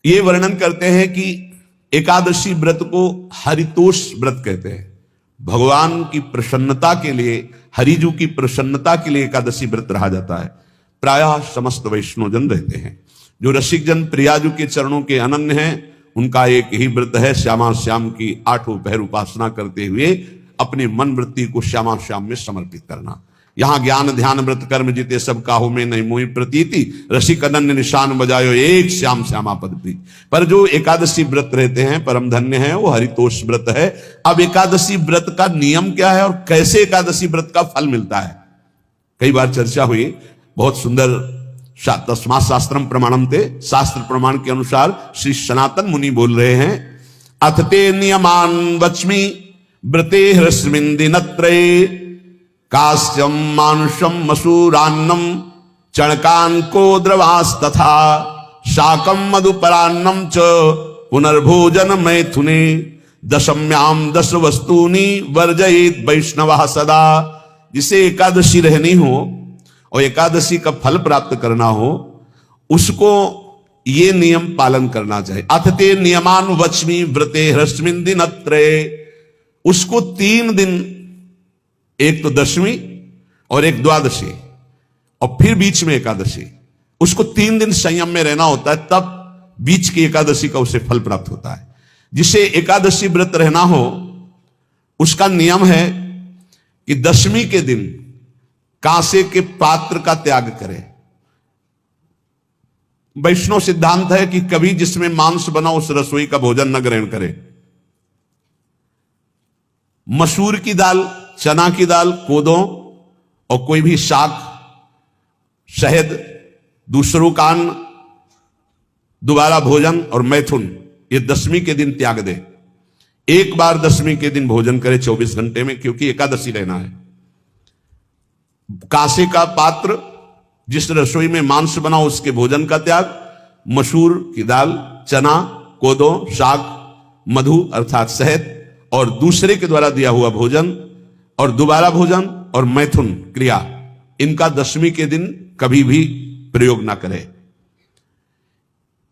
ये वर्णन करते हैं कि एकादशी व्रत को हरितोष व्रत कहते हैं। भगवान की प्रसन्नता के लिए, हरिजू की प्रसन्नता के लिए एकादशी व्रत रहा जाता है। प्रायः समस्त वैष्णवजन रहते हैं। जो रसिक जन प्रियाजू के चरणों के अनन्य हैं, उनका एक ही व्रत है, श्यामा श्याम की 8 पहर उपासना करते हुए अपने मन वृत्ति को श्यामा श्याम में समर्पित करना। यहां ज्ञान ध्यान व्रत कर्म जीते सब काहू में नहीं मोहि प्रतीति, रसिक अनन्य निशान बजायो एक श्याम श्यामा पद प्रीति। पर जो एकादशी व्रत रहते हैं परम धन्य है, वो हरितोष व्रत है। अब एकादशी व्रत का नियम क्या है और कैसे एकादशी व्रत का फल मिलता है, कई बार चर्चा हुई। बहुत सुंदर तस्मात् शास्त्रम प्रमाणम ते, शास्त्र प्रमाण के अनुसार श्री सनातन मुनि बोल रहे हैं, अथ ते नियमान वच्मि व्रते ह्रस्मिन् दिनत्रये, कास्यम मानुषम मसूरान्नम चणकांको द्रवास्तथा, शाकम मधुपरान्नम च पुनर्भोजन मैथुने, दशम्याम 10 वस्तूनि वर्जयेत वैष्णवः सदा। जिसे एकादशी रहनी हो और एकादशी का फल प्राप्त करना हो, उसको ये नियम पालन करना चाहिए। अथ ते नियमान वच्मि व्रते ह्रस्मिन् दिनत्रये, उसको 3 दिन, एक तो दशमी और एक द्वादशी और फिर बीच में एकादशी, उसको 3 दिन संयम में रहना होता है, तब बीच की एकादशी का उसे फल प्राप्त होता है। जिसे एकादशी व्रत रहना हो उसका नियम है कि दशमी के दिन कांसे के पात्र का त्याग करें। वैष्णव सिद्धांत है कि कभी जिसमें मांस बना उस रसोई का भोजन न ग्रहण करे। मसूर की दाल, चना की दाल, कोदों और कोई भी शाक, शहद, दूसरों का अन्न, दोबारा भोजन और मैथुन, ये दशमी के दिन त्याग दे। एक बार दशमी के दिन भोजन करे 24 घंटे में, क्योंकि एकादशी रहना है। कांसे का पात्र, जिस रसोई में मांस बना उसके भोजन का त्याग, मसूर की दाल, चना, कोदो, शाक, मधु अर्थात शहद और दूसरे के द्वारा दिया हुआ भोजन और दोबारा भोजन और मैथुन क्रिया, इनका दशमी के दिन कभी भी प्रयोग ना करें।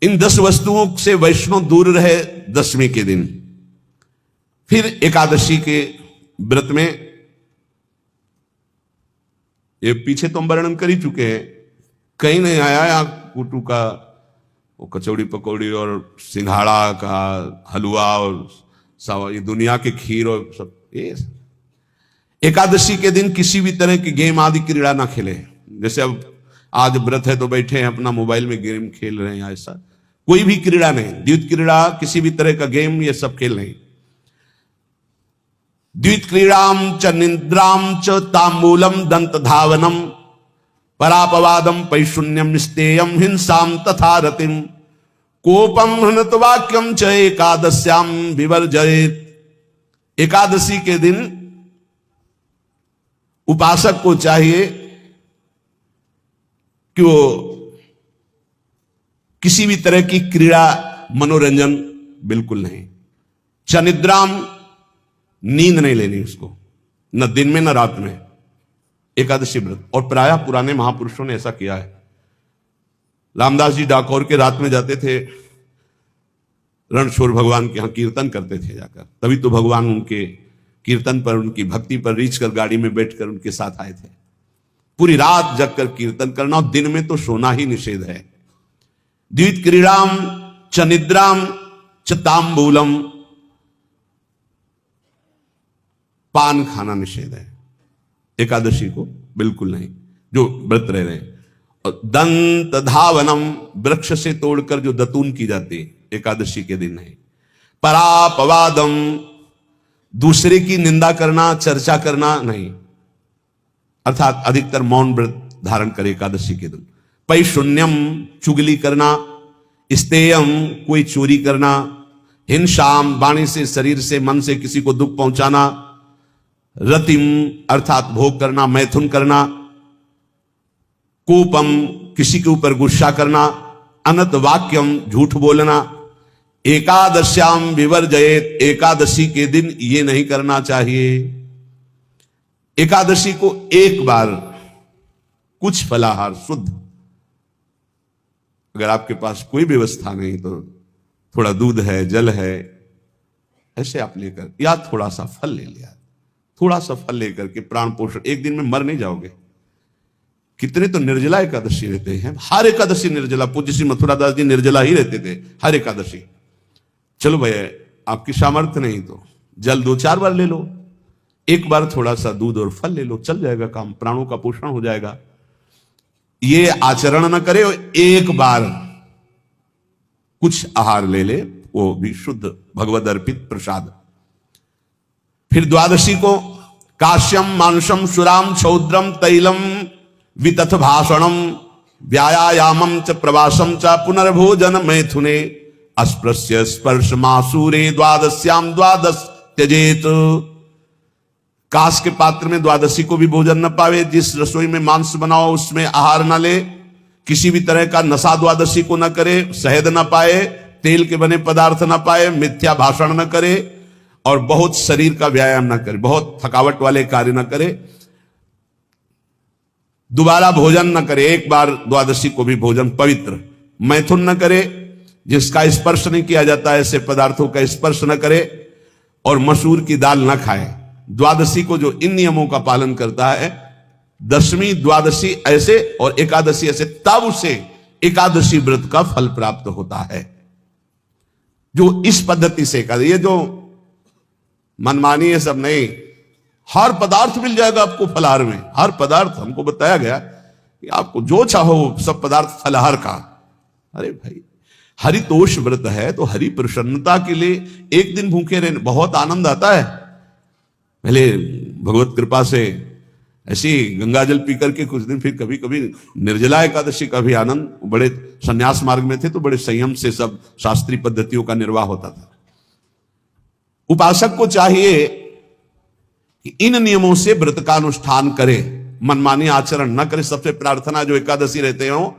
इन 10 वस्तुओं से वैष्णव दूर रहे दशमी के दिन। फिर एकादशी के व्रत में, ये पीछे तो हम वर्णन कर ही चुके हैं, कहीं नहीं आया या कुटू का वो कचौड़ी पकौड़ी और सिंघाड़ा का हलवा और सब ये दुनिया के खीर और सब। ये एकादशी के दिन किसी भी तरह की गेम आदि क्रीड़ा ना खेले। जैसे अब आज व्रत है तो बैठे हैं अपना मोबाइल में गेम खेल रहे हैं, ऐसा कोई भी क्रीड़ा नहीं। द्वैत क्रीड़ा, किसी भी तरह का गेम, ये सब खेल नहीं। द्वैत क्रीड़ाम च निद्राम च तांबूलम दंत धावनम, परापवादम पैशून्यम स्तेयम हिंसाम तथा रतिम, कोपम हनत वाक्यम च एकादश्याम विवर्जयेत। एकादशी के दिन उपासक को चाहिए कि वो किसी भी तरह की क्रीड़ा, मनोरंजन बिल्कुल नहीं। चनिद्राम, नींद नहीं लेनी उसको, न दिन में न रात में, एकादशी व्रत। और प्रायः पुराने महापुरुषों ने ऐसा किया है। रामदास जी डाकोर के रात में जाते थे, रणछोड़ भगवान के यहां कीर्तन करते थे जाकर। तभी तो भगवान उनके कीर्तन पर, उनकी भक्ति पर रीछ कर गाड़ी में बैठकर उनके साथ आए थे। पूरी रात जगकर कीर्तन करना, और दिन में तो सोना ही निषेध है। द्वैत क्रीड़ाम च निद्राम च तांबूलम, पान खाना निषेध है एकादशी को, बिल्कुल नहीं, जो व्रत रह रहे हैं। और दंत धावनम, वृक्ष से तोड़कर जो दतून की जाती है एकादशी के दिन नहीं। परापवादम, दूसरे की निंदा करना, चर्चा करना नहीं, अर्थात अधिकतर मौन व्रत धारण करे एकादशी के दिन। पैशून्यम, चुगली करना। स्तेयम, कोई चोरी करना। हिंसाम, वाणी से, शरीर से, मन से किसी को दुख पहुंचाना। रतिम, अर्थात भोग करना, मैथुन करना। कोपम, किसी के ऊपर गुस्सा करना। अनत वाक्यम, झूठ बोलना। एकादश्याम विवर्जयेत, एकादशी के दिन ये नहीं करना चाहिए। एकादशी को एक बार कुछ फलाहार शुद्ध, अगर आपके पास कोई व्यवस्था नहीं तो थोड़ा दूध है, जल है, ऐसे आप लेकर, या थोड़ा सा फल ले लिया, थोड़ा सा फल लेकर के प्राण पोषण, एक दिन में मर नहीं जाओगे। कितने तो निर्जला एकादशी रहते हैं, हर एकादशी निर्जला। पूज्य श्री मथुरादास जी निर्जला ही रहते थे हर एकादशी। चलो भैया आपकी सामर्थ्य नहीं तो जल 2-4 बार ले लो, एक बार थोड़ा सा दूध और फल ले लो, चल जाएगा काम, प्राणों का पोषण हो जाएगा। ये आचरण न करे, एक बार कुछ आहार ले ले, वो भी शुद्ध भगवद अर्पित प्रसाद। फिर द्वादशी को काश्यम मांसम सुराम छौद्रम तैलम वितथ भाषणम व्यायामम च प्रवासम च पुनर्भोजन मैथुने अस्पृश्य स्पर्श मासूरे द्वादश्याम द्वादश त्यजेत। काश के पात्र में द्वादशी को भी भोजन न पावे, जिस रसोई में मांस बनाओ उसमें आहार न ले, किसी भी तरह का नशा द्वादशी को न करे, शहद न पाए, तेल के बने पदार्थ न पाए, मिथ्या भाषण न करे और बहुत शरीर का व्यायाम न करे, बहुत थकावट वाले कार्य न करे, दोबारा भोजन न करे, एक बार द्वादशी को भी भोजन पवित्र, मैथुन न करे, जिसका स्पर्श नहीं किया जाता ऐसे पदार्थों का स्पर्श न करे, और मसूर की दाल न खाए। द्वादशी को जो इन नियमों का पालन करता है, दशमी द्वादशी ऐसे और एकादशी ऐसे, तब उसे एकादशी व्रत का फल प्राप्त होता है। जो इस पद्धति से कर, ये जो मनमानी है सब नहीं, हर पदार्थ मिल जाएगा आपको फलाहार में, हर पदार्थ। हमको बताया गया कि आपको जो चाहो सब पदार्थ फलाहार का। अरे भाई हरितोष व्रत है तो हरि प्रसन्नता के लिए एक दिन भूखे रहने बहुत आनंद आता है। पहले भगवत कृपा से ऐसी गंगा जल पी करके कुछ दिन, फिर कभी कभी निर्जला एकादशी का भी आनंद। बड़े संन्यास मार्ग में थे तो बड़े संयम से सब शास्त्रीय पद्धतियों का निर्वाह होता था। उपासक को चाहिए कि इन नियमों से व्रत का अनुष्ठान करे, मनमानी आचरण न करे। सबसे प्रार्थना जो एकादशी रहते हो,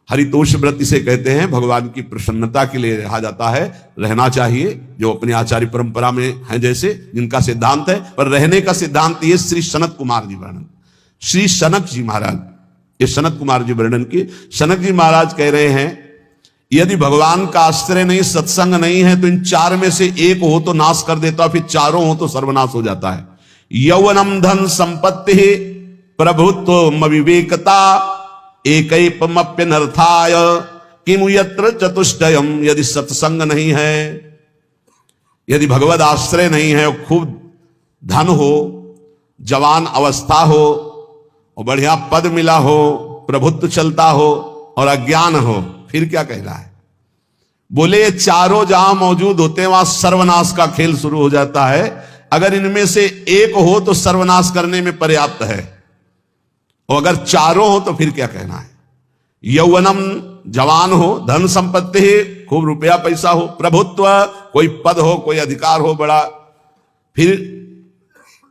हरितोष व्रत इसे कहते हैं, भगवान की प्रसन्नता के लिए रहा जाता है, रहना चाहिए। जो अपनी आचार्य परंपरा में है जैसे, जिनका सिद्धांत है, पर रहने का सिद्धांत ये श्री सनत कुमार जी वर्णन, श्री सनक जी महाराज, ये सनत कुमार जी वर्णन की। सनक जी महाराज कह रहे हैं, यदि भगवान का आश्रय नहीं, सत्संग नहीं है, तो इन 4 में से एक हो तो नाश कर देता, फिर चारों हो तो सर्वनाश हो जाता है। यौवनम धन संपत्ति प्रभुत्व विवेकता एकैपमप्यनर्थाय किमु यत्र चतुष्टयम। यदि सत्संग नहीं है, यदि भगवद आश्रय नहीं है, खूब धन हो, जवान अवस्था हो और बढ़िया पद मिला हो, प्रभुत्व चलता हो और अज्ञान हो, फिर क्या कहना है? बोले ये चारों जहां मौजूद होते हैं वहां सर्वनाश का खेल शुरू हो जाता है। अगर इनमें से एक हो तो सर्वनाश करने में पर्याप्त है, और अगर चारों हो तो फिर क्या कहना है? यौवनम जवान हो, धन संपत्ति खूब रुपया पैसा हो, प्रभुत्व कोई पद हो, कोई अधिकार हो बड़ा, फिर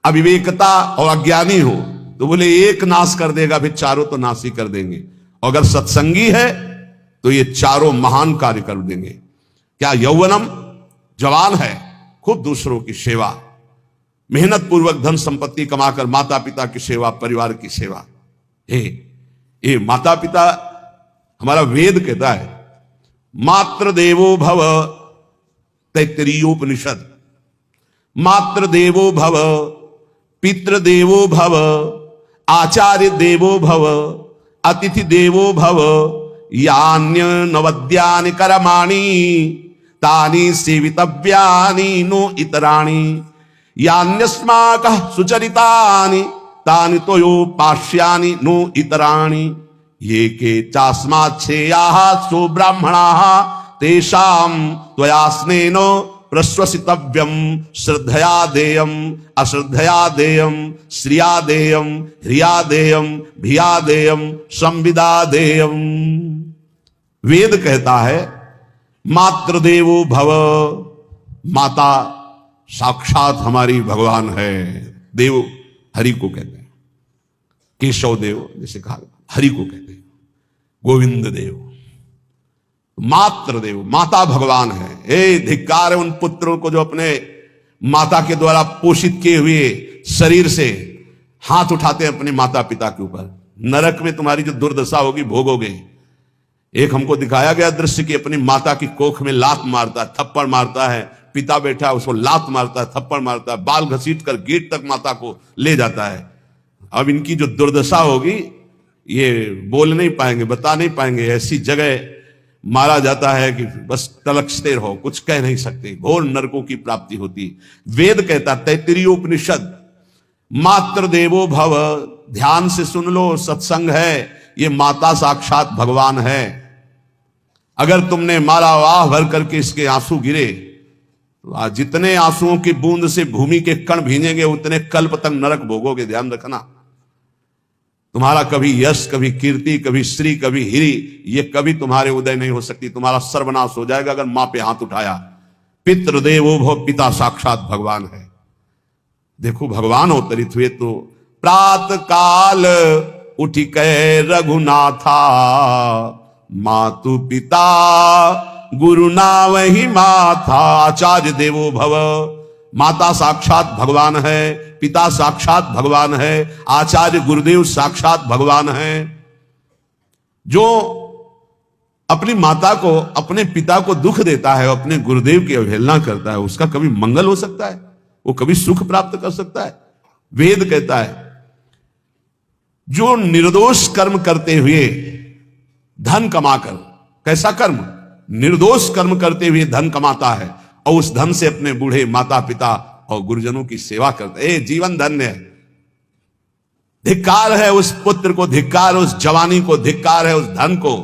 अविवेकता और अज्ञानी हो, तो बोले एक नाश कर देगा, फिर चारों तो नाश ही कर देंगे। और अगर सत्संगी है तो ये चारों महान कार्य कर देंगे। क्या यौवनम जवान है, खूब दूसरों की सेवा, मेहनत पूर्वक धन संपत्ति कमाकर माता पिता की सेवा, परिवार की सेवा। ये माता पिता, हमारा वेद कहता है मात्र देवो भव, तैत्तरीयोपनिषद, मात्र देवो भव, पितृ देवो भव, आचार्य देवो भव, अतिथि देवो भव, यान्य नवद्यानि कर्माणि तानि सेवितव्यानि नो इतराणि, यान्यस्माकः सुचरितानि तानि तोयोपास्यानि नो इतराणि, ये के चास्माच्छेयाः सो ब्राह्मणाः तेषां त्वया स्नेनो प्रश्वसितव्यम, श्रद्धया देयम, अश्रद्धया देयम, श्रिया देयम, ह्रिया देयम, भिया देयम, संविदा देयम। वेद कहता है मात्र देवो भव, माता साक्षात हमारी भगवान है। देव हरि को कहते हैं, केशव देव जैसे कहा, हरि को कहते हैं, गोविंद देव, मात्र देव, माता भगवान है। हे धिक्कार है उन पुत्रों को जो अपने माता के द्वारा पोषित किए हुए शरीर से हाथ उठाते हैं अपने माता पिता के ऊपर। नरक में तुम्हारी जो दुर्दशा होगी भोगोगे। एक हमको दिखाया गया दृश्य कि अपनी माता की कोख में लात मारता है, थप्पड़ मारता है, पिता बैठा है उसको लात मारता है, थप्पड़ मारता है, बाल घसीट कर गेट तक माता को ले जाता है। अब इनकी जो दुर्दशा होगी ये बोल नहीं पाएंगे, बता नहीं पाएंगे। ऐसी जगह मारा जाता है कि बस तलकते रहो, कुछ कह नहीं सकते, घोर नरकों की प्राप्ति होती। वेद कहता, तैत्तिरीयोपनिषद, मात्र देवो भव, ध्यान से सुन लो, सत्संग है, ये माता साक्षात भगवान है। अगर तुमने मारा वाह भर करके इसके आंसू गिरे, तो जितने आंसुओं की बूंद से भूमि के कण भींजेंगे उतने कल्प तक नरक भोगोगे, ध्यान रखना। तुम्हारा कभी यश, कभी कीर्ति, कभी श्री, कभी हिरी, ये कभी तुम्हारे उदय नहीं हो सकती। तुम्हारा सर्वनाश हो जाएगा अगर मां पे हाथ उठाया। पितृदेवो भव, पिता साक्षात भगवान है। देखो भगवान अवतरित हुए तो प्रात काल उठी कै रघुनाथा, मातु पिता गुरु ना वही माथा। आचार्य देवो भव, माता साक्षात भगवान है, पिता साक्षात भगवान है, आचार्य गुरुदेव साक्षात भगवान है। जो अपनी माता को, अपने पिता को दुख देता है, अपने गुरुदेव की अवहेलना करता है, उसका कभी मंगल हो सकता है? वो कभी सुख प्राप्त कर सकता है? वेद कहता है जो निर्दोष कर्म करते हुए धन कमाकर, कैसा कर्म? निर्दोष कर्म करते हुए धन कमाता है और उस धन से अपने बूढ़े माता पिता और गुरुजनों की सेवा करता है, जीवन धन्य है। धिक्कार है उस पुत्र को, धिक्कार उस जवानी को, धिक्कार है उस धन को,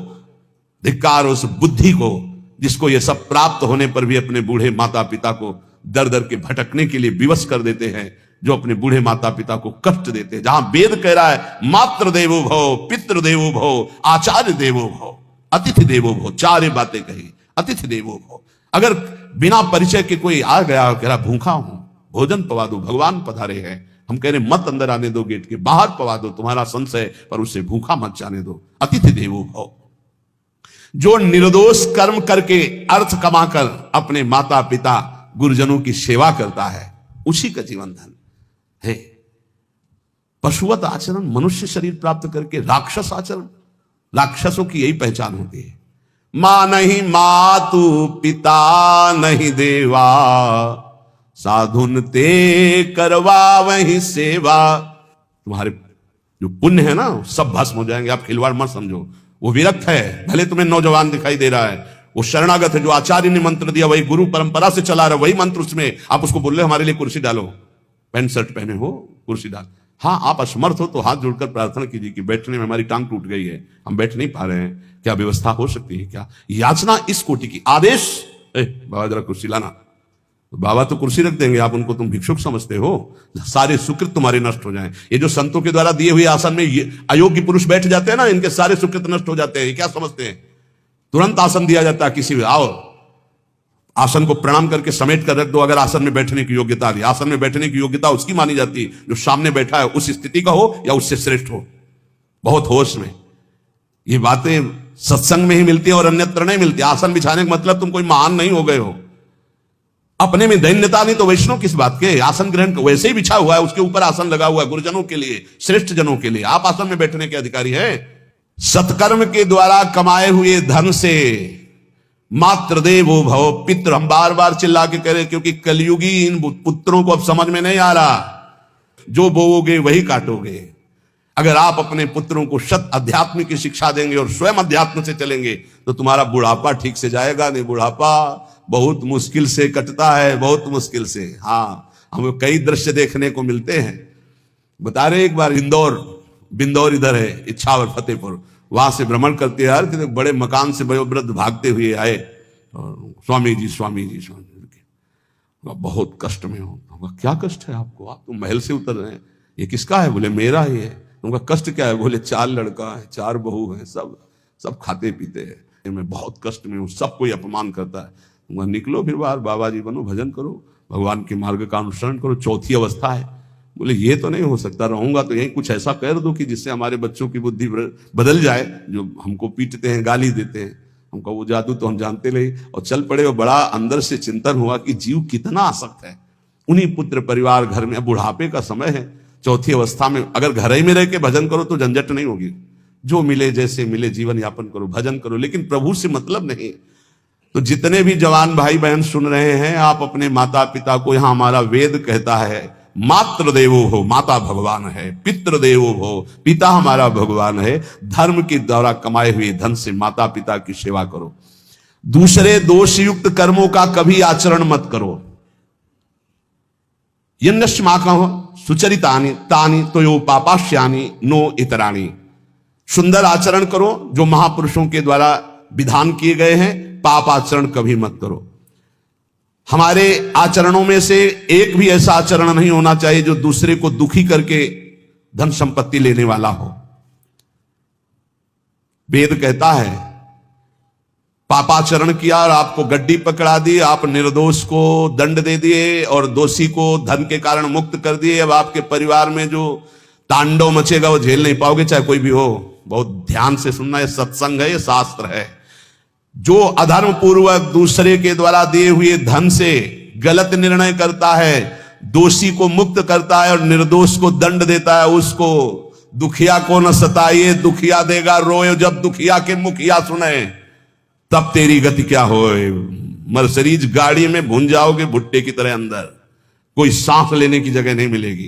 धिक्कार उस बुद्धि को जिसको ये सब प्राप्त होने पर भी अपने बूढ़े माता पिता को दर दर के भटकने के लिए विवश कर देते हैं, जो अपने बूढ़े माता पिता को कष्ट देते हैं। जहां वेद कह रहा है मातृ देवो भव, पितृ देवो भव, आचार्य देवो भव, अतिथि देवो भव, चार बातें कही। अतिथि देवो भव, अगर बिना परिचय के कोई आ गया, कह रहा भूखा हूं, भोजन पवा दो, भगवान पधारे हैं, हम कह रहे मत अंदर आने दो, गेट के बाहर पवा दो, तुम्हारा संशय, पर उसे भूखा मत जाने दो। अतिथि देवो भव, जो निर्दोष कर्म करके अर्थ कमाकर अपने माता पिता गुरुजनों की सेवा करता है, उसी का जीवन धन है। पशुवत आचरण, मनुष्य शरीर प्राप्त करके राक्षस आचरण, राक्षसों की यही पहचान होती है। मां नहीं मातु पिता नहीं देवा, साधुन ते करवा वही सेवा। तुम्हारे जो पुण्य है ना सब भस्म हो जाएंगे, आप खिलवाड़ मत समझो। वो विरक्त है, भले तुम्हें नौजवान दिखाई दे रहा है, वो शरणागत है, जो आचार्य ने मंत्र दिया वही गुरु परंपरा से चला रहा, वही मंत्र उसमें, आप उसको बोल रहे हमारे लिए कुर्सी डालो, पैंट शर्ट पहने हो कुर्सी डाल। हाँ आप असमर्थ हो तो हाथ जोड़कर प्रार्थना कीजिए कि बैठने में हमारी टांग टूट गई है, हम बैठ नहीं पा रहे हैं, क्या व्यवस्था हो सकती है क्या? याचना इस कोटि की। आदेश, बाबा जरा कुर्सी लाना, तो बाबा तो कुर्सी रख देंगे, आप उनको तुम भिक्षुक समझते हो, सारे सुकृत तुम्हारे नष्ट हो जाएं। ये जो संतों के द्वारा दिए हुए आसन में ये अयोग्य पुरुष बैठ जाते हैं ना, इनके सारे सुकृत नष्ट हो जाते हैं। ये क्या समझते हैं? तुरंत आसन दिया जाता है, किसी आओ आसन को प्रणाम करके समेट कर रख दो, अगर आसन में बैठने की योग्यता आ रही। आसन में बैठने की योग्यता उसकी मानी जाती है जो सामने बैठा है उस स्थिति का हो या उससे श्रेष्ठ हो। बहुत होश में ये बातें सत्संग में ही मिलती है और अन्यत्र नहीं मिलती। आसन बिछाने का मतलब तुम कोई महान नहीं हो गए हो, अपने में दैन्यता नहीं तो वैष्णव किस बात के? आसन ग्रहण वैसे ही बिछा हुआ है, उसके ऊपर आसन लगा हुआ है गुरुजनों के लिए, श्रेष्ठ जनों के लिए, आप आसन में बैठने के अधिकारी हैं। सत्कर्म के द्वारा कमाए हुए धन से मातृदेवो भव, पितृ, हम बार बार चिल्ला के कह रहे क्योंकि कलयुगी इन पुत्रों को अब समझ में नहीं आ रहा। जो बोओगे वही काटोगे। अगर आप अपने पुत्रों को शत अध्यात्म की शिक्षा देंगे और स्वयं अध्यात्म से चलेंगे तो तुम्हारा बुढ़ापा ठीक से जाएगा। नहीं, बुढ़ापा बहुत मुश्किल से कटता है, बहुत मुश्किल से। हाँ, हमें कई दृश्य देखने को मिलते हैं। बता रहे एक बार बिंदौर इधर है, इच्छावर फतेहपुर, वहां से भ्रमण करते यार कि बड़े मकान से वयोवृद्ध भागते हुए आए और स्वामी जी बहुत कष्ट में हो। क्या कष्ट है आपको? आप तो महल से उतर रहे हैं, ये किसका है? बोले मेरा ही है। उनका कष्ट क्या है? बोले 4 लड़का है, 4 बहू है, सब खाते पीते हैं, मैं बहुत कष्ट में हूँ, सब कोई अपमान करता है। तुम निकलो फिर बाहर, बाबा जी बनो, भजन करो, भगवान के मार्ग का अनुसरण करो। चौथी अवस्था है। बोले ये तो नहीं हो सकता, रहूंगा तो यही कुछ ऐसा कर दो कि जिससे हमारे बच्चों की बुद्धि बदल जाए, जो हमको पीटते हैं, गाली देते हैं। हमको वो जादू तो हम जानते नहीं, और चल पड़े। और बड़ा अंदर से चिंतन हुआ कि जीव कितना आसक्त है। उन्हीं पुत्र परिवार घर में, बुढ़ापे का समय है, चौथी अवस्था में अगर घर ही में रह के भजन करो तो झंझट नहीं होगी। जो मिले जैसे मिले जीवन यापन करो, भजन करो, लेकिन प्रभु से मतलब नहीं। तो जितने भी जवान भाई बहन सुन रहे हैं, आप अपने माता पिता को, यहां हमारा वेद कहता है मातृ देवो हो, माता भगवान है, पितृ देवो हो, पिता हमारा भगवान है। धर्म के द्वारा कमाए हुए धन से माता पिता की सेवा करो। दूसरे दोषयुक्त कर्मों का कभी आचरण मत करो। यन्नस्माकं सुचरितानि तानि तोयो पापाश्यानि नो इतराणि। सुंदर आचरण करो जो महापुरुषों के द्वारा विधान किए गए हैं, पाप आचरण कभी मत करो। हमारे आचरणों में से एक भी ऐसा आचरण नहीं होना चाहिए जो दूसरे को दुखी करके धन संपत्ति लेने वाला हो। वेद कहता है पापाचरण किया और आपको गड्डी पकड़ा दी, आप निर्दोष को दंड दे दिए और दोषी को धन के कारण मुक्त कर दिए। अब आपके परिवार में जो तांडव मचेगा वो झेल नहीं पाओगे, चाहे कोई भी हो। बहुत ध्यान से सुनना, ये सत्संग है, ये शास्त्र है। जो अधर्म पूर्वक दूसरे के द्वारा दिए हुए धन से गलत निर्णय करता है, दोषी को मुक्त करता है और निर्दोष को दंड देता है, उसको दुखिया को न सताइए, दुखिया देगा रोए। जब दुखिया के मुखिया सुने तब तेरी गति क्या होए। मर्सिडीज गाड़ी में भुन जाओगे भुट्टे की तरह अंदर, कोई सांस लेने की जगह नहीं मिलेगी।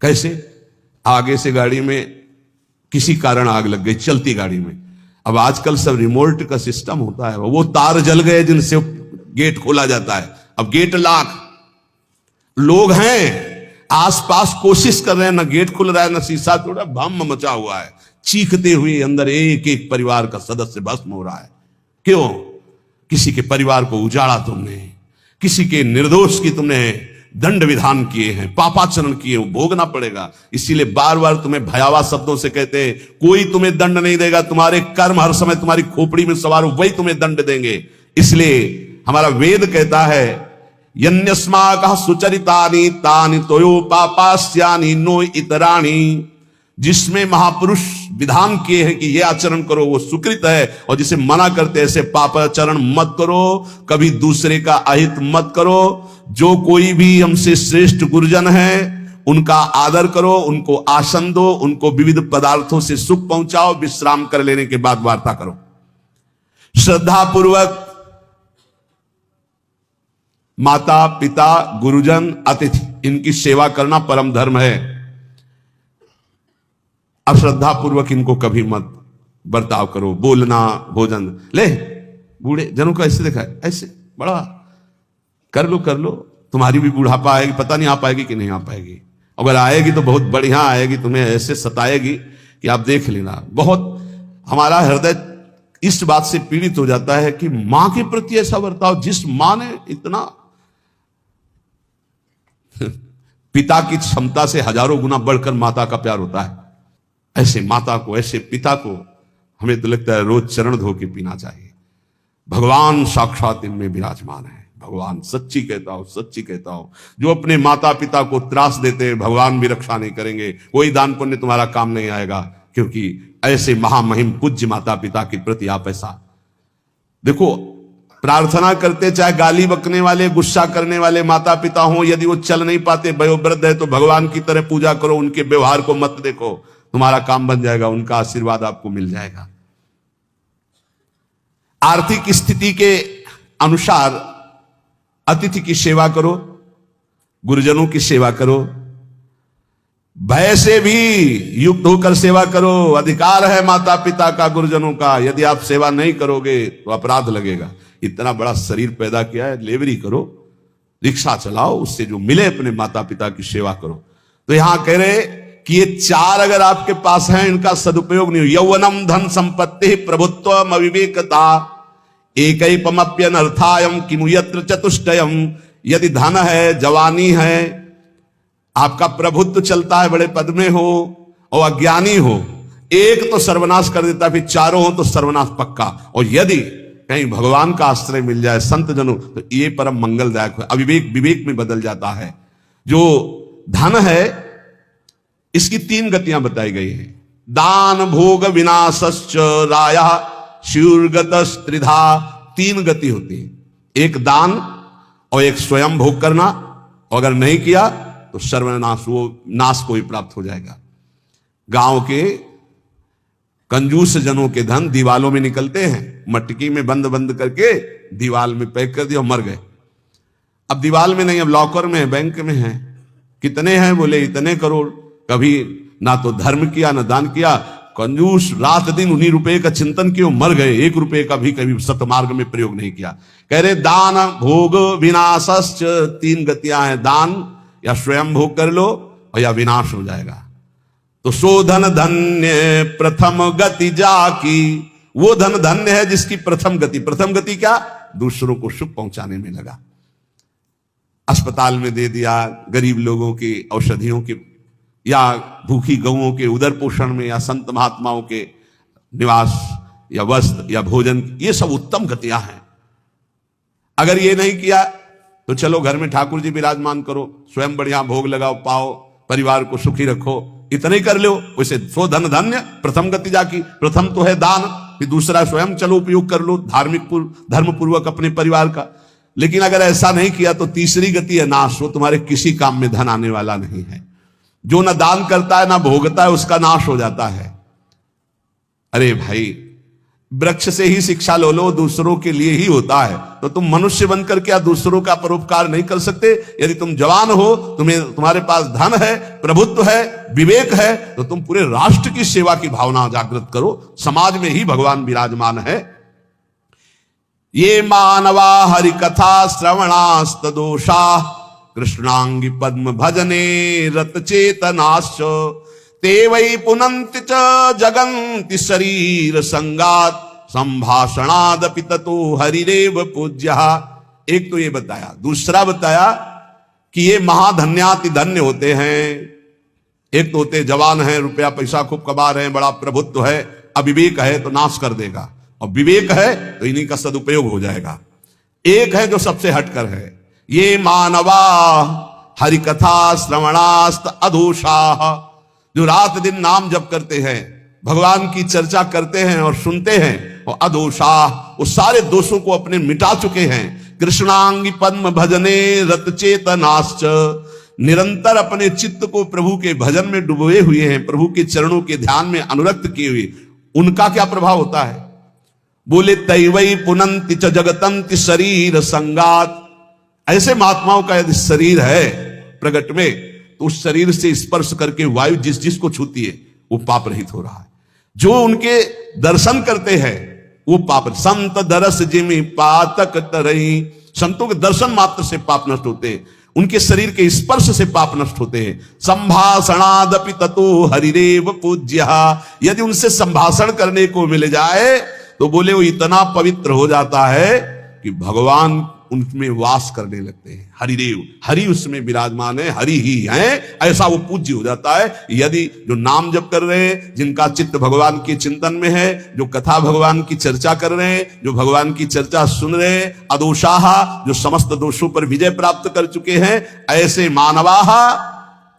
कैसे? आगे से गाड़ी में किसी कारण आग लग गई, चलती गाड़ी में। अब आजकल सब रिमोट का सिस्टम होता है, वो तार जल गए जिनसे गेट खोला जाता है। अब गेट लाख लोग हैं आसपास, कोशिश कर रहे हैं, ना गेट खुल रहा है ना शीशा तोड़ा, भम मचा हुआ है। चीखते हुए अंदर एक एक परिवार का सदस्य भस्म हो रहा है। क्यों? किसी के परिवार को उजाड़ा तुमने, किसी के निर्दोष की तुमने दंड विधान किए हैं, पापाचरण किए, वो भोगना पड़ेगा। इसीलिए बार बार तुम्हें भयावह शब्दों से कहते हैं कोई तुम्हें दंड नहीं देगा, तुम्हारे कर्म हर समय तुम्हारी खोपड़ी में सवार हो, वही तुम्हें दंड देंगे। इसलिए हमारा वेद कहता है यन्यस्माकः सुचरितानि तानि तोयो पापास्यानि नो इतराणि। जिसमें महापुरुष विधान किए हैं कि यह आचरण करो वो सुकृत है, और जिसे मना करते ऐसे पापाचरण मत करो, कभी दूसरे का अहित मत करो। जो कोई भी हमसे श्रेष्ठ गुरुजन है उनका आदर करो, उनको आसन दो, उनको विविध पदार्थों से सुख पहुंचाओ, विश्राम कर लेने के बाद वार्ता करो। श्रद्धा पूर्वक माता पिता गुरुजन अतिथि इनकी सेवा करना परम धर्म है। अश्रद्धा पूर्वक इनको कभी मत बर्ताव करो। बोलना, भोजन, ले बूढ़े जनों को ऐसे देखा है, ऐसे बड़ा कर लो, तुम्हारी भी बुढ़ापा आएगी, पता नहीं आ पाएगी कि नहीं आ पाएगी। अगर आएगी तो बहुत बढ़िया आएगी, तुम्हें ऐसे सताएगी कि आप देख लेना। बहुत हमारा हृदय इस बात से पीड़ित हो जाता है कि मां के प्रति ऐसा बर्ताव, जिस मां ने इतना पिता की क्षमता से हजारों गुना बढ़कर माता का प्यार होता है, ऐसे माता को, ऐसे पिता को हमें तो लगता है रोज चरण धो के पीना चाहिए। भगवान साक्षात इनमें विराजमान है। भगवान सच्ची कहता हूं, जो अपने माता पिता को त्रास देते हैं भगवान भी रक्षा नहीं करेंगे, कोई दान पुण्य तुम्हारा काम नहीं आएगा। क्योंकि ऐसे महामहिम पूज्य माता पिता के प्रति आप ऐसा देखो, प्रार्थना करते चाहे गाली बकने वाले, गुस्सा करने वाले माता पिता हो, यदि वो चल नहीं पाते, वयोवृद्ध है, तो भगवान की तरह पूजा करो, उनके व्यवहार को मत देखो, तुम्हारा काम बन जाएगा, उनका आशीर्वाद आपको मिल जाएगा। आर्थिक स्थिति के अनुसार अतिथि की सेवा करो, गुरुजनों की सेवा करो, भय से भी युक्त होकर सेवा करो। अधिकार है माता पिता का, गुरुजनों का। यदि आप सेवा नहीं करोगे तो अपराध लगेगा। इतना बड़ा शरीर पैदा किया है, लेवरी करो, रिक्शा चलाओ, उससे जो मिले अपने माता पिता की सेवा करो। तो यहां कह रहे कि ये चार अगर आपके पास हैं, इनका सदुपयोग नहीं हो। यौवनम धन संपत्ति प्रभुत्वम अविवेकता एकैपमप्यनर्थायम किमु यत्र चतुष्टयम। यदि धन है, जवानी है, आपका प्रभुत्व चलता है, बड़े पद में हो और अज्ञानी हो, एक तो सर्वनाश कर देता है, फिर चारों हो तो सर्वनाश पक्का। और यदि कहीं भगवान का आश्रय मिल जाए, संत जनों, तो ये परम मंगलदायक है। अविवेक विवेक में बदल जाता है। जो धन है इसकी तीन गतियां बताई गई हैं। दान भोग विनाशश्च राया शूरगत त्रिधा। तीन गति होती है, एक दान और एक स्वयं भोग करना, और अगर नहीं किया तो सर्वनाश, वो नाश को ही प्राप्त हो जाएगा। गांव के कंजूस जनों के धन दीवालों में निकलते हैं, मटकी में बंद बंद करके दीवाल में पैक कर दिया और मर गए। अब दीवाल में नहीं, अब लॉकर में है, बैंक में है। कितने हैं? बोले इतने करोड़। कभी ना तो धर्म किया ना दान किया, कंजूस रात दिन उन्हीं रुपए का चिंतन किया, मर गए। 1 रुपए का भी कभी सतमार्ग में प्रयोग नहीं किया। कह रहे दान भोग विनाशश्च, 3 गतियां हैं, दान या स्वयं भोग कर लो और या विनाश हो जाएगा। तो सो धन धन्य प्रथम गति जाकी, वो धन धन्य है जिसकी प्रथम गति क्या? दूसरों को सुख पहुंचाने में लगा। अस्पताल में दे दिया, गरीब लोगों की औषधियों के या भूखी गौओं के उदर पोषण में, या संत महात्माओं के निवास या वस्त्र या भोजन, ये सब उत्तम गतियां हैं। अगर ये नहीं किया तो चलो घर में ठाकुर जी विराजमान करो, स्वयं बढ़िया भोग लगाओ, पाओ, परिवार को सुखी रखो, इतने कर लो। वैसे सो धन धन्य प्रथम गति जाकी, प्रथम तो है दान, फिर दूसरा स्वयं चलो उपयोग कर लो धार्मिक धर्म पूर्वक अपने परिवार का। लेकिन अगर ऐसा नहीं किया तो तीसरी गति है नाश, वो तुम्हारे किसी काम में धन आने वाला नहीं है। जो ना दान करता है ना भोगता है, उसका नाश हो जाता है। अरे भाई, वृक्ष से ही शिक्षा लो, दूसरों के लिए ही होता है, तो तुम मनुष्य बनकर क्या दूसरों का परोपकार नहीं कर सकते? यदि तुम जवान हो, तुम्हारे पास धन है, प्रभुत्व है, विवेक है, तो तुम पूरे राष्ट्र की सेवा की भावना जागृत करो। समाज में ही भगवान विराजमान है। ये मानवा हरि कथा श्रवणास्त दोषा, कृष्णांगी पद्म भजने रत चेतनाश्च, ते वै पुनन्ति च जगन्ति शरीर संगात, संभाषणादपि ततो हरिरेव पूज्यः। एक तो ये बताया, दूसरा बताया कि ये महाधन्याति धन्य होते हैं। एक तो होते जवान हैं, रुपया पैसा खूब कमा रहे हैं, बड़ा प्रभुत्व है, अविवेक है तो नाश कर देगा, और विवेक है तो इन्हीं का सदुपयोग हो जाएगा। एक है जो सबसे हटकर है, ये मानवा हरि कथा श्रवणास्त अधोषाः, जो रात दिन नाम जप करते हैं, भगवान की चर्चा करते हैं और सुनते हैं, और अधोषाः, वो सारे दोषों को अपने मिटा चुके हैं। कृष्णांगी पद्म भजने रत चेतनाश्च, निरंतर अपने चित्त को प्रभु के भजन में डुबोए हुए हैं, प्रभु के चरणों के ध्यान में अनुरक्त किए हुए। उनका क्या प्रभाव होता है? बोले तैवई पुनन्ति च जगतंति शरीर संगात। ऐसे महात्माओं का यदि शरीर है प्रगट में, तो उस शरीर से स्पर्श करके वायु जिस जिसको छूती है वो पाप रहित हो रहा है। जो उनके दर्शन करते हैं वो पाप, संत दरस जिमि पातक तरही, संतों के दर्शन मात्र से पाप नष्ट होते हैं, उनके शरीर के स्पर्श से पाप नष्ट होते हैं। संभाषणादपि ततो हरिरेव पूज्यः, यदि उनसे संभाषण करने को मिल जाए तो बोले वो इतना पवित्र हो जाता है कि भगवान उनमें वास करने लगते हैं। हरिदेव, हरि उसमें विराजमान है, हरि ही है, ऐसा वो पूज्य हो जाता है। यदि जो नाम जप कर रहे हैं, जिनका चित्त भगवान के चिंतन में है, जो कथा भगवान की चर्चा कर रहे हैं, जो भगवान की चर्चा सुन रहे हैं, अदोषाः, जो समस्त दोषों पर विजय प्राप्त कर चुके हैं, ऐसे मानवाः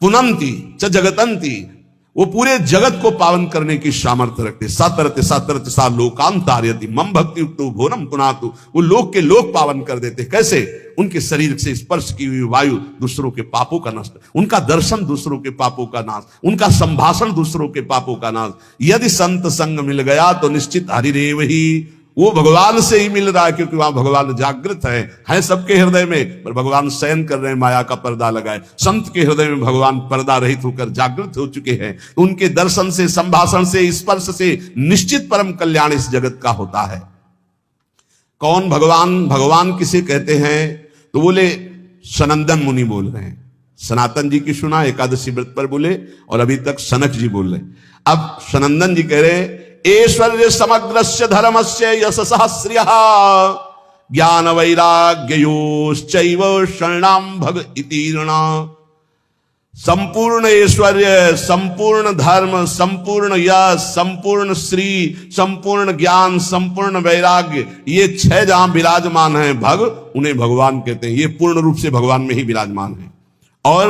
पुनन्ति च जगतंति, वो पूरे जगत को पावन करने की सामर्थ्य रखते। सतरते सतरते सा लोकांतार्यति मम भक्ति युक्तो भोनम पुनातु, वो लोक के लोक पावन कर देते। कैसे? उनके शरीर से स्पर्श की हुई वायु दूसरों के पापों का नाश, उनका दर्शन दूसरों के पापों का नाश, उनका संभाषण दूसरों के पापों का नाश। यदि संत संग मिल गया तो निश्चित हरिरेव ही, वो भगवान से ही मिल रहा है, क्योंकि वहां भगवान जागृत है सबके हृदय में, पर भगवान शयन कर रहे हैं, माया का पर्दा लगाए। संत के हृदय में भगवान पर्दा रहित होकर जागृत हो चुके हैं। उनके दर्शन से, संभाषण से, स्पर्श से निश्चित परम कल्याण इस जगत का होता है। कौन भगवान? भगवान किसे कहते हैं? तो बोले सनंदन मुनि बोल रहे हैं। सनातन जी की सुना, एकादशी व्रत पर बोले, और अभी तक सनक जी बोल रहे। अब सनंदन जी कह रहे ऐश्वर्य समग्रस्य धर्मस्य यशसः श्रियः, ज्ञान वैराग्ययोश्चैव शरणां भग इतीर्णा। संपूर्ण ऐश्वर्य, संपूर्ण धर्म, संपूर्ण यश, संपूर्ण श्री, संपूर्ण ज्ञान, संपूर्ण वैराग्य, ये 6 जहां विराजमान हैं भग, उन्हें भगवान कहते हैं। ये पूर्ण रूप से भगवान में ही विराजमान है, और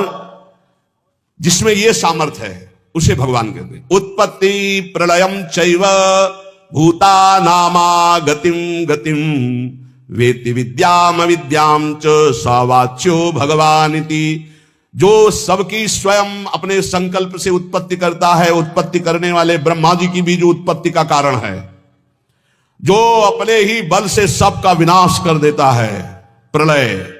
जिसमें ये सामर्थ्य है उसे भगवान कहते हैं। उत्पत्ति प्रलयम चैव भूतानामा गतिम गतिम, वेत्ति विद्याम अविद्याम च स वाच्यो भगवानिति। जो सबकी स्वयं अपने संकल्प से उत्पत्ति करता है, उत्पत्ति करने वाले ब्रह्मा जी की भी जो उत्पत्ति का कारण है, जो अपने ही बल से सबका विनाश कर देता है, प्रलय,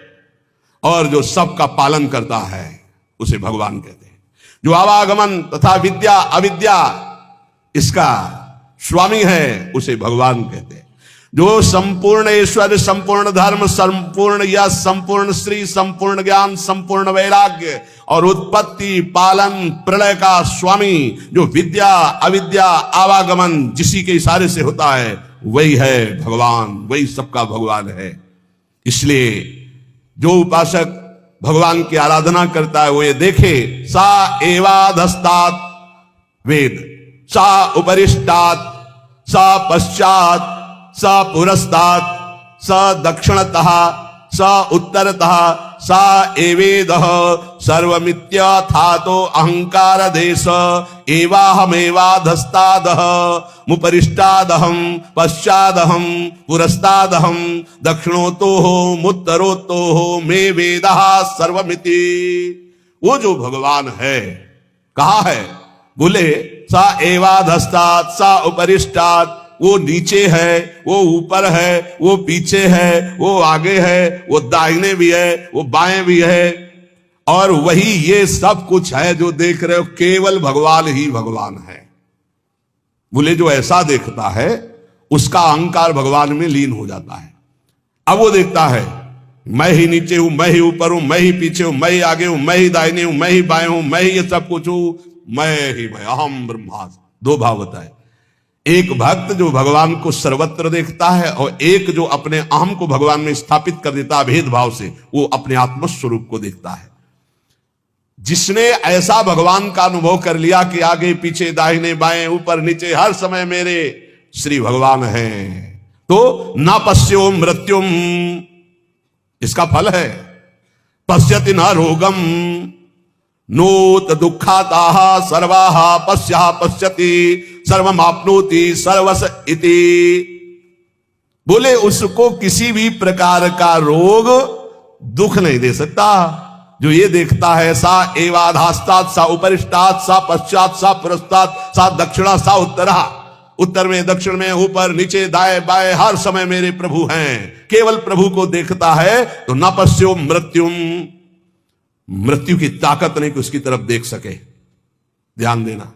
और जो सबका पालन करता है, उसे भगवान कहते हैं। जो आवागमन तथा विद्या अविद्या इसका स्वामी है, उसे भगवान कहते हैं। जो संपूर्ण ऐश्वर्य, संपूर्ण धर्म, संपूर्ण यश, संपूर्ण श्री, संपूर्ण ज्ञान, संपूर्ण वैराग्य और उत्पत्ति, पालन, प्रलय का स्वामी, जो विद्या अविद्या आवागमन जिसी के इशारे से होता है, वही है भगवान, वही सबका भगवान है। इसलिए जो उपासक भगवान की आराधना करता है वो ये देखे, सा एवाधस्तात् वेद, सा उपरिष्टात्, सा पश्चात्, स पुरस्तात्, स दक्षिणतः, स उत्तरतः, सा एवेदः सर्वमित्यथातो अहंकार देश एवाहमेवाधस्तादः मुपरिष्टादहं पश्चादहं पुरस्तादहं दक्षिणोतोः मुत्तरोतोः मे वेदः सर्वमिति। वो जो भगवान है, कहा है? बोले सा एवाधस्तात्, सा उपरिष्टात्, वो नीचे है, वो ऊपर है, वो पीछे है, वो आगे है, वो दाहिने भी है, वो बाएं भी है, और वही ये सब कुछ है जो देख रहे हो, केवल भगवान ही भगवान है। बोले जो ऐसा देखता है उसका अहंकार भगवान में लीन हो जाता है। अब वो देखता है मैं ही नीचे हूं, मैं ही ऊपर हूं, मैं ही पीछे हूं, मैं ही आगे हूं, मैं ही दाहिने हूं, मैं ही बाएं हूं, मैं ही ये सब कुछ हूं, मैं अहम ब्रह्मास्मि। दो भाव होता है, एक भक्त जो भगवान को सर्वत्र देखता है और एक जो अपने अहम को भगवान में स्थापित कर देता है भेदभाव से, वो अपने आत्म स्वरूप को देखता है। जिसने ऐसा भगवान का अनुभव कर लिया कि आगे पीछे दाहिने बाएं ऊपर नीचे हर समय मेरे श्री भगवान हैं, तो न पश्यो मृत्युम, इसका फल है पश्यति न रोगम नोत दुखाताः सर्वाः पश्यः पश्यति सर्वमाप्नोति सर्वस इति। बोले उसको किसी भी प्रकार का रोग दुख नहीं दे सकता। जो ये देखता है सा एवाधास्तात्, सा उपरिष्टात्, सा पश्चात्, सा पुरस्तात्, सा दक्षिणा, सा उत्तरा, उत्तर में दक्षिण में ऊपर नीचे दाएं बाएं हर समय मेरे प्रभु हैं, केवल प्रभु को देखता है, तो न पश्यो मृत्युम, मृत्यु की ताकत नहीं कि उसकी तरफ देख सके। ध्यान देना,